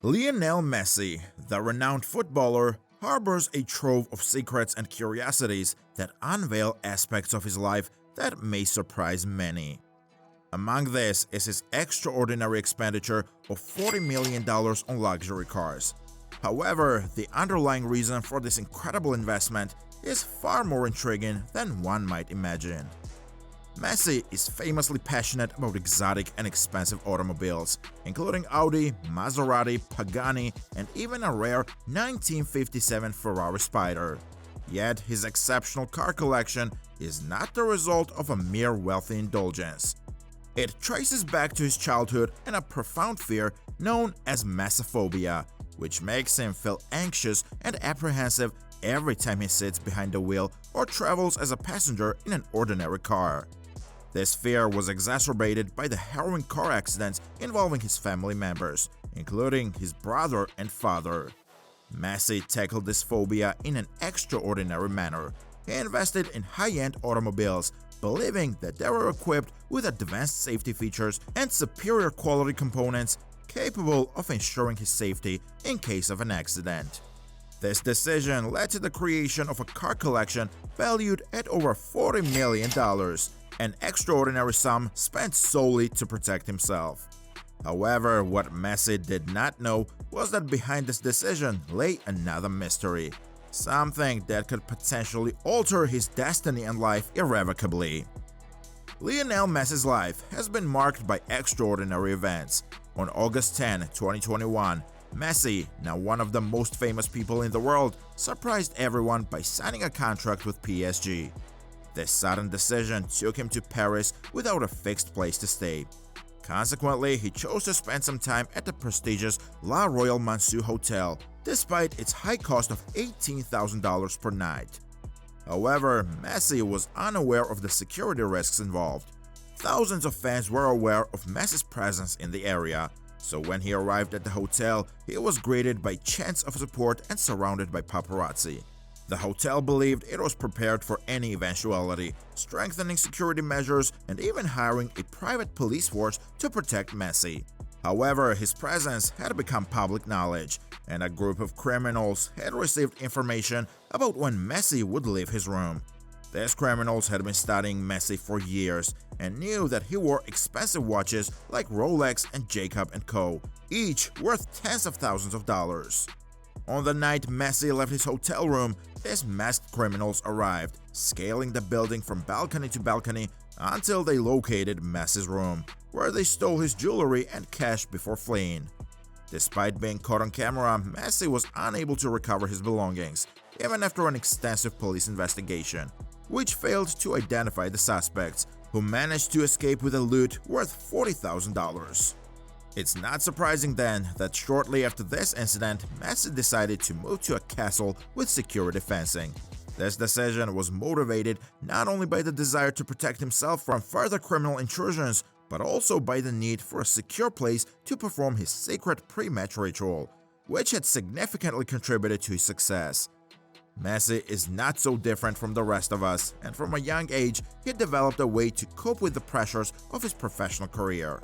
Lionel Messi, the renowned footballer, harbors a trove of secrets and curiosities that unveil aspects of his life that may surprise many. Among this is his extraordinary expenditure of $40 million on luxury cars. However, the underlying reason for this incredible investment is far more intriguing than one might imagine. Messi is famously passionate about exotic and expensive automobiles, including Audi, Maserati, Pagani, and even a rare 1957 Ferrari Spider. Yet his exceptional car collection is not the result of a mere wealthy indulgence. It traces back to his childhood and a profound fear known as Messophobia, which makes him feel anxious and apprehensive every time he sits behind the wheel or travels as a passenger in an ordinary car. This fear was exacerbated by the harrowing car accidents involving his family members, including his brother and father. Messi tackled this phobia in an extraordinary manner. He invested in high-end automobiles, believing that they were equipped with advanced safety features and superior quality components capable of ensuring his safety in case of an accident. This decision led to the creation of a car collection valued at over $40 million, an extraordinary sum spent solely to protect himself. However, what Messi did not know was that behind this decision lay another mystery, something that could potentially alter his destiny and life irrevocably. Lionel Messi's life has been marked by extraordinary events. On August 10, 2021, Messi, now one of the most famous people in the world, surprised everyone by signing a contract with PSG. This sudden decision took him to Paris without a fixed place to stay. Consequently, he chose to spend some time at the prestigious La Royale Monceau Hotel, despite its high cost of $18,000 per night. However, Messi was unaware of the security risks involved. Thousands of fans were aware of Messi's presence in the area, so when he arrived at the hotel, he was greeted by chants of support and surrounded by paparazzi. The hotel believed it was prepared for any eventuality, strengthening security measures and even hiring a private police force to protect Messi. However, his presence had become public knowledge, and a group of criminals had received information about when Messi would leave his room. These criminals had been studying Messi for years and knew that he wore expensive watches like Rolex and Jacob & Co., each worth tens of thousands of dollars. On the night Messi left his hotel room, these masked criminals arrived, scaling the building from balcony to balcony until they located Messi's room, where they stole his jewelry and cash before fleeing. Despite being caught on camera, Messi was unable to recover his belongings, even after an extensive police investigation, which failed to identify the suspects, who managed to escape with a loot worth $40,000. It's not surprising then that shortly after this incident, Messi decided to move to a castle with security fencing. This decision was motivated not only by the desire to protect himself from further criminal intrusions, but also by the need for a secure place to perform his secret pre-match ritual, which had significantly contributed to his success. Messi is not so different from the rest of us, and from a young age, he developed a way to cope with the pressures of his professional career.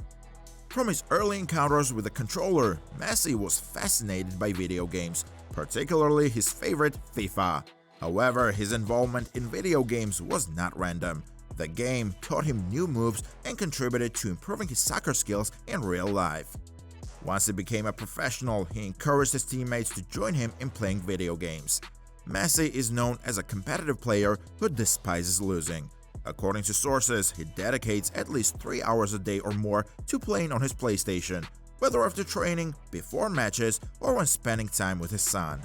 From his early encounters with the controller, Messi was fascinated by video games, particularly his favorite FIFA. However, his involvement in video games was not random. The game taught him new moves and contributed to improving his soccer skills in real life. Once he became a professional, he encouraged his teammates to join him in playing video games. Messi is known as a competitive player who despises losing. According to sources, he dedicates at least 3 hours a day or more to playing on his PlayStation, whether after training, before matches, or when spending time with his son.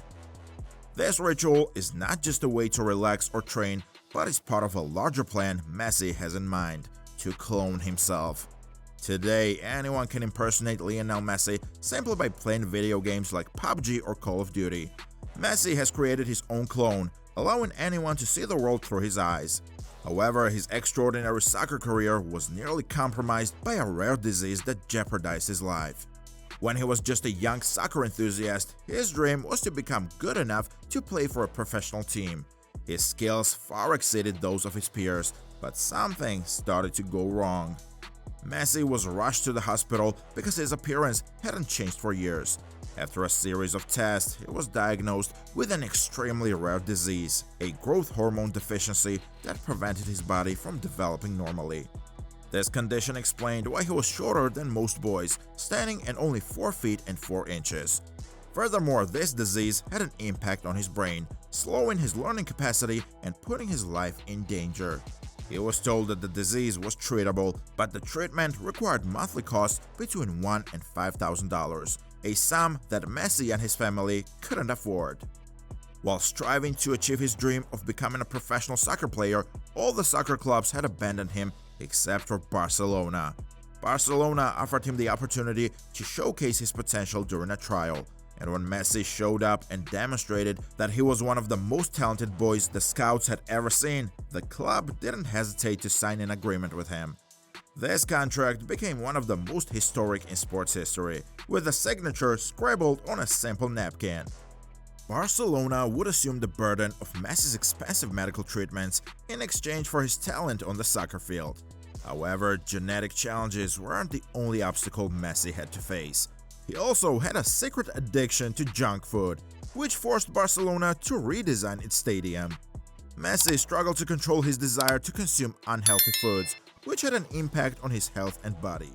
This ritual is not just a way to relax or train, but is part of a larger plan Messi has in mind: to clone himself. Today, anyone can impersonate Lionel Messi simply by playing video games like PUBG or Call of Duty. Messi has created his own clone, allowing anyone to see the world through his eyes. However, his extraordinary soccer career was nearly compromised by a rare disease that jeopardized his life. When he was just a young soccer enthusiast, his dream was to become good enough to play for a professional team. His skills far exceeded those of his peers, but something started to go wrong. Messi was rushed to the hospital because his appearance hadn't changed for years. After a series of tests, he was diagnosed with an extremely rare disease, a growth hormone deficiency that prevented his body from developing normally. This condition explained why he was shorter than most boys, standing at only 4 feet and 4 inches. Furthermore, this disease had an impact on his brain, slowing his learning capacity and putting his life in danger. He was told that the disease was treatable, but the treatment required monthly costs between $1,000 and $5,000, a sum that Messi and his family couldn't afford. While striving to achieve his dream of becoming a professional soccer player, all the soccer clubs had abandoned him except for Barcelona. Barcelona offered him the opportunity to showcase his potential during a trial, and when Messi showed up and demonstrated that he was one of the most talented boys the scouts had ever seen, the club didn't hesitate to sign an agreement with him. This contract became one of the most historic in sports history, with a signature scribbled on a simple napkin. Barcelona would assume the burden of Messi's expensive medical treatments in exchange for his talent on the soccer field. However, genetic challenges weren't the only obstacle Messi had to face. He also had a secret addiction to junk food, which forced Barcelona to redesign its stadium. Messi struggled to control his desire to consume unhealthy foods, which had an impact on his health and body.